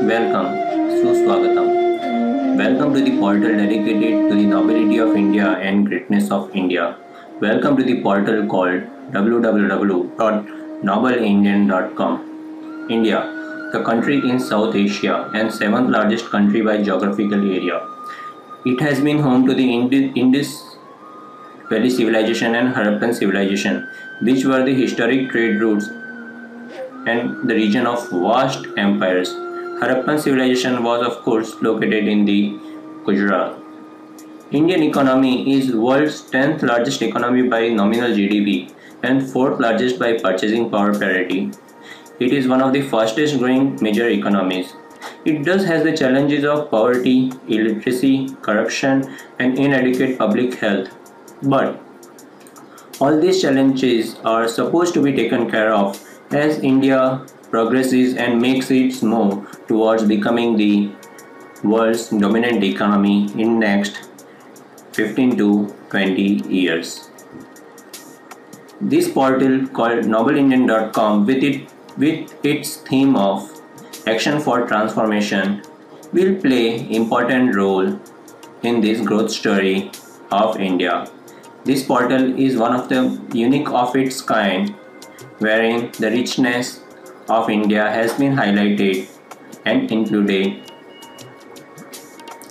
Welcome, Suswagatam. Welcome to the portal dedicated to the nobility of India and greatness of India. Welcome to the portal called www.nobelindian.com. India, the country in South Asia and seventh largest country by geographical area. It has been home to the Indus Valley Civilization and Harappan Civilization, which were the historic trade routes and the region of vast empires. Harappan civilization was of course located in the Gujarat. Indian economy is world's 10th largest economy by nominal GDP and 4th largest by purchasing power parity. It is one of the fastest growing major economies. It does has the challenges of poverty, illiteracy, corruption and inadequate public health. But all these challenges are supposed to be taken care of as India progresses and makes its move towards becoming the world's dominant economy in next 15 to 20 years. This portal called nobelindian.com with its theme of action for transformation will play important role in this growth story of India. This portal is one of the unique of its kind, wherein the richness of India has been highlighted and included.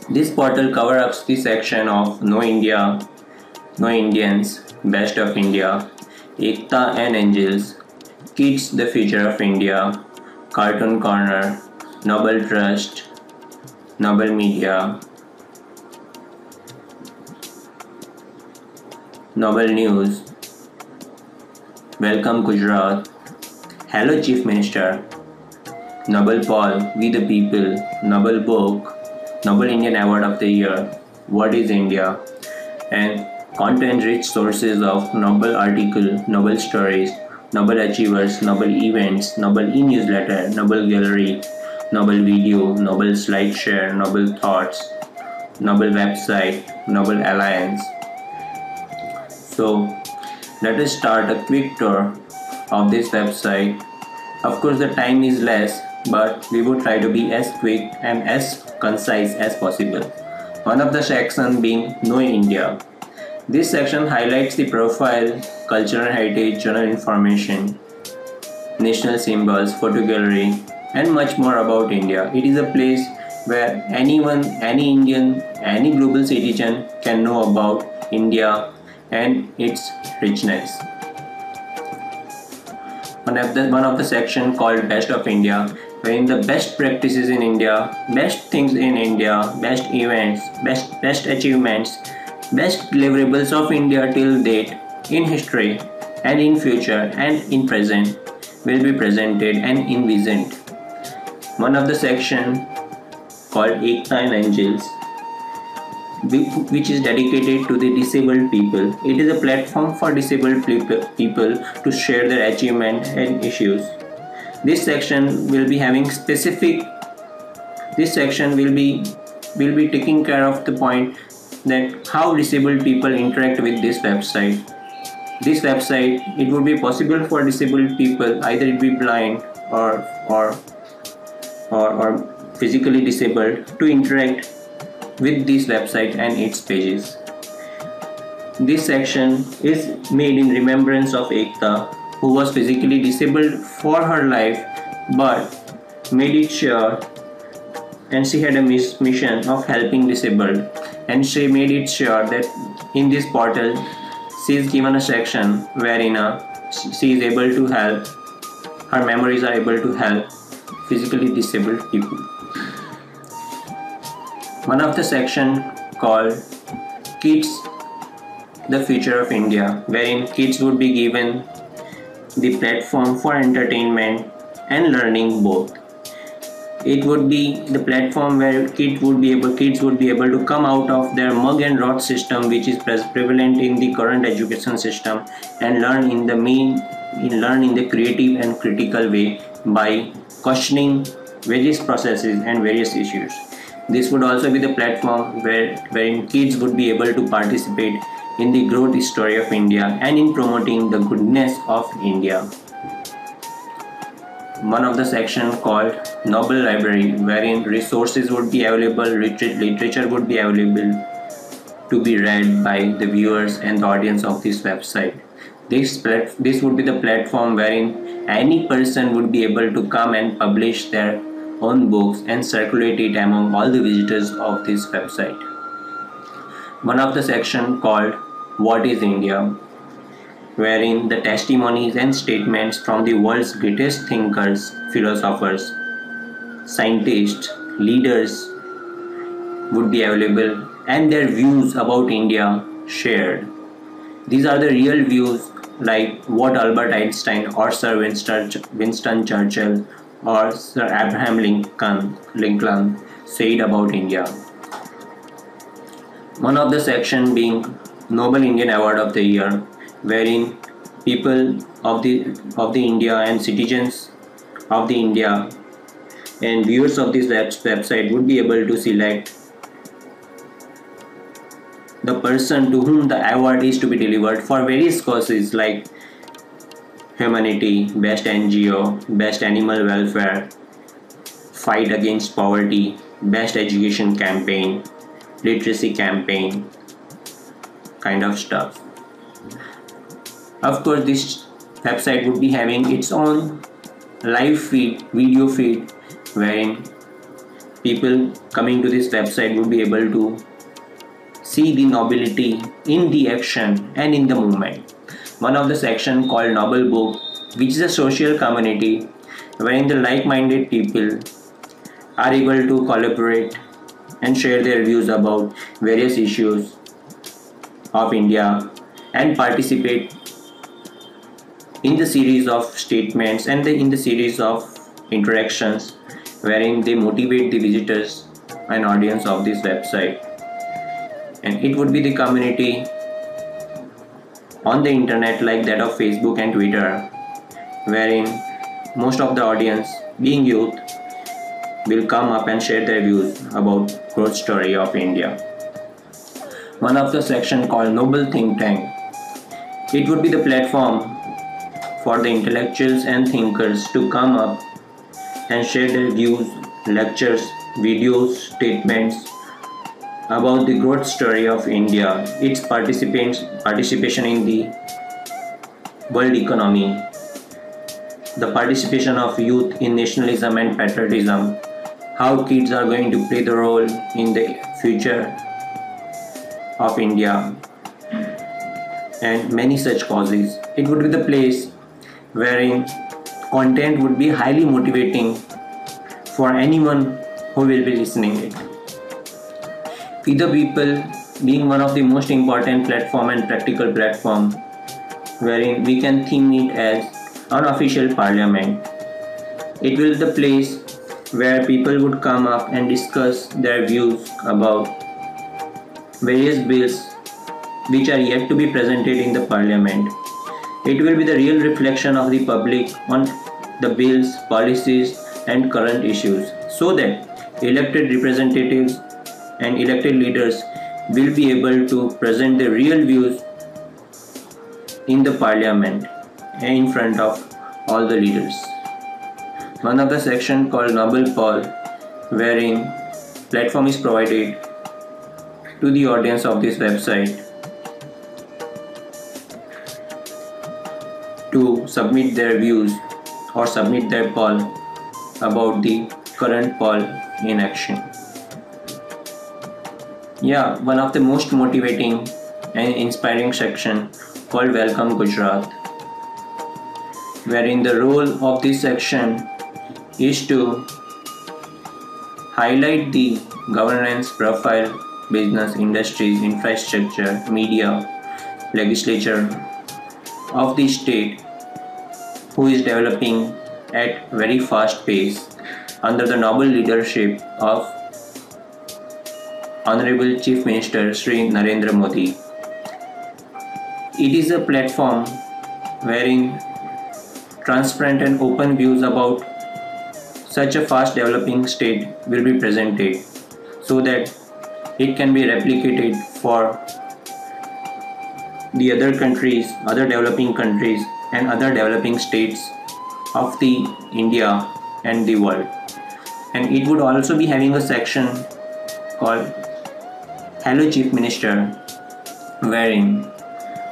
This portal covers up the section of Know India, Know Indians, Best of India, Ekta and Angels, Kids the Future of India, Cartoon Corner, Nobel Trust, Nobel Media, Nobel News, Welcome Gujarat, Hello Chief Minister, Nobel Paul, We the People, Nobel Book, Nobel Indian Award of the Year, What is India, and content-rich sources of Nobel article, Nobel stories, Nobel achievers, Nobel events, Nobel e-newsletter, Nobel gallery, Nobel video, Nobel slideshare, Nobel thoughts, Nobel website, Nobel alliance. So let us start a quick tour of this website. Of course the time is less, but we would try to be as quick and as concise as possible. One of the sections being Know India. This section highlights the profile, cultural heritage, general information, national symbols, photo gallery, and much more about India. It is a place where anyone, any Indian, any global citizen can know about India and its richness. One of the section called Best of India, wherein the best practices in India, best things in India, best events, best achievements, best deliverables of India till date, in history and in future and in present will be presented and envisioned. One of the section called Ekta and Angels, which is dedicated to the disabled people. It is a platform for disabled people to share their achievements and issues. This section will be having specific. This section will be taking care of the point that how disabled people interact with this website. This website, it would be possible for disabled people, either it be blind or physically disabled, to interact with this website and its pages. This section is made in remembrance of Ekta, who was physically disabled for her life but made it sure, and she had a mission of helping disabled, and she made it sure that in this portal she is given a section wherein she is able to help, her memories are able to help physically disabled people. One of the section called Kids the Future of India, wherein kids would be given the platform for entertainment and learning both. It would be the platform where kids would be able to come out of their mug and rod system, which is prevalent in the current education system, and learn in the creative and critical way by questioning various processes and various issues. This would also be the platform wherein kids would be able to participate in the growth story of India and in promoting the goodness of India. one of the section called Noble Library, wherein resources would be available, literature would be available to be read by the viewers and the audience of this website. This would be the platform wherein any person would be able to come and publish their own books and circulate it among all the visitors of this website. One of the section called What is India, wherein the testimonies and statements from the world's greatest thinkers, philosophers, scientists, leaders would be available and their views about India shared. These are the real views, like what Albert Einstein or Sir Winston Churchill or Sir Abraham Lincoln said about India. One of the section being Noble Indian Award of the Year, wherein people of the India and citizens of the India and viewers of this website would be able to select the person to whom the award is to be delivered for various causes like humanity, best NGO, best animal welfare, fight against poverty, best education campaign, literacy campaign, kind of stuff. Of course, this website would be having its own live feed, video feed, wherein people coming to this website would be able to see the nobility in the action and in the movement. One of the section called Noble Book, which is a social community wherein the like-minded people are able to collaborate and share their views about various issues of India and participate in the series of statements and in the series of interactions wherein they motivate the visitors and audience of this website. And it would be the community on the internet like that of Facebook and Twitter, wherein most of the audience, being youth, will come up and share their views about growth story of India. One of the section called Noble Think Tank. It would be the platform for the intellectuals and thinkers to come up and share their views, lectures, videos, statements about the growth story of India, its participation in the world economy, the participation of youth in nationalism and patriotism, how kids are going to play the role in the future of India, and many such causes. It would be the place wherein content would be highly motivating for anyone who will be listening it. Feed the People being one of the most important platform and practical platform, wherein we can theme it as unofficial parliament. It will be the place where people would come up and discuss their views about various bills which are yet to be presented in the parliament. It will be the real reflection of the public on the bills, policies and current issues, so that elected representatives and elected leaders will be able to present their real views in the parliament and in front of all the leaders. One of the section called Noble Poll, wherein platform is provided to the audience of this website to submit their views or submit their poll about the current poll in action. Yeah, one of the most motivating and inspiring section called Welcome Gujarat, wherein the role of this section is to highlight the governance profile, business, industries, infrastructure, media, legislature of the state who is developing at very fast pace under the noble leadership of Honorable Chief Minister Shri Narendra Modi. It is a platform wherein transparent and open views about such a fast developing state will be presented so that it can be replicated for the other countries, other developing countries and other developing states of the India and the world. And it would also be having a section called Hello Chief Minister, wherein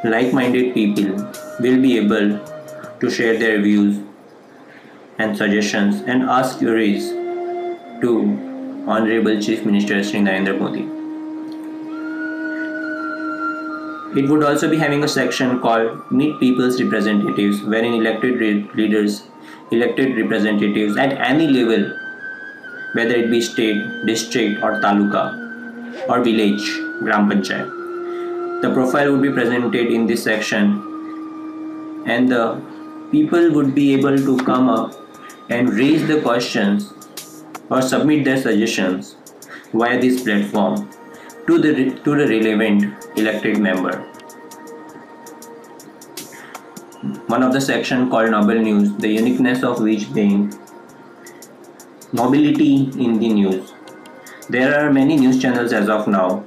like-minded people will be able to share their views and suggestions and ask queries to Honorable Chief Minister Shri Narendra Modi. It would also be having a section called Meet People's Representatives, wherein elected representatives at any level, whether it be state, district or taluka or village, Gram Panchayat. The profile would be presented in this section, and the people would be able to come up and raise the questions or submit their suggestions via this platform to the relevant elected member. One of the section called Noble News, the uniqueness of which being nobility in the news. There are many news channels as of now,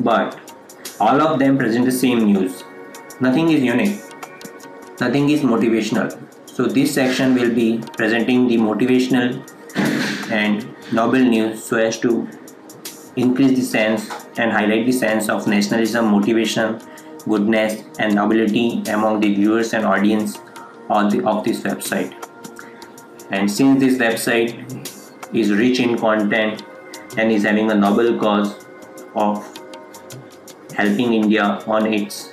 but all of them present the same news. Nothing is unique, nothing is motivational. So this section will be presenting the motivational and noble news so as to increase the sense and highlight the sense of nationalism, motivation, goodness and nobility among the viewers and audience of this website. And since this website is rich in content and is having a noble cause of helping India on its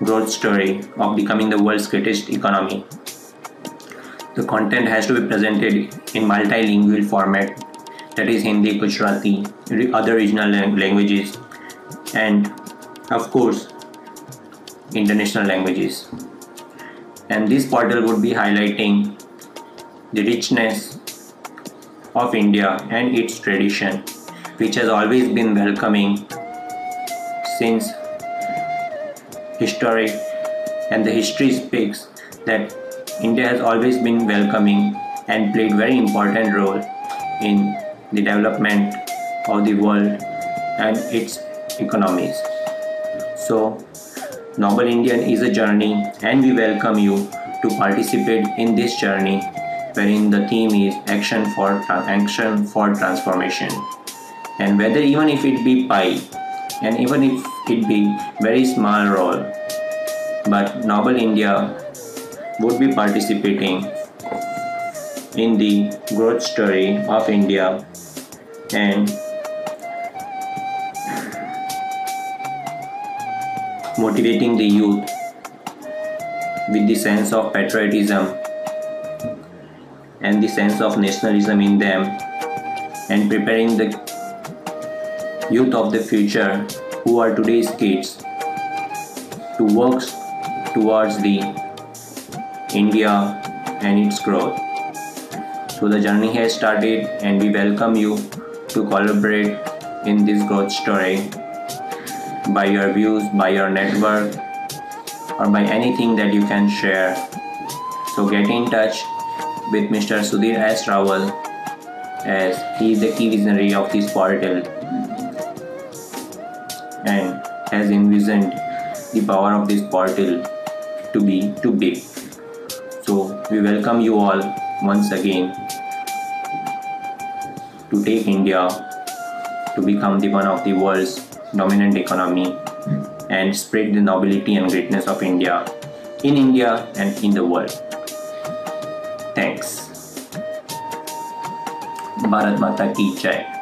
growth story of becoming the world's greatest economy, the content has to be presented in multilingual format, that is Hindi, Gujarati, other regional languages, and of course international languages. And this portal would be highlighting the richness of India and its tradition, which has always been welcoming since history, and the history speaks that India has always been welcoming and played very important role in the development of the world and its economies. So Noble Indian is a journey, and we welcome you to participate in this journey, wherein the theme is action for transformation. And whether even if it be pi, and even if it be very small role, but Noble India would be participating in the growth story of India and motivating the youth with the sense of patriotism and the sense of nationalism in them, and preparing the youth of the future who are today's kids to work towards the India and its growth. So the journey has started, and we welcome you to collaborate in this growth story by your views, by your network, or by anything that you can share. So get in touch with Mr. Sudhir S. Rawal, as he is the key visionary of this portal and has envisioned the power of this portal to be too big. So we welcome you all once again to take India to become the one of the world's dominant economy and spread the nobility and greatness of India in India and in the world. Thanks. Bharat Mata ki Jai.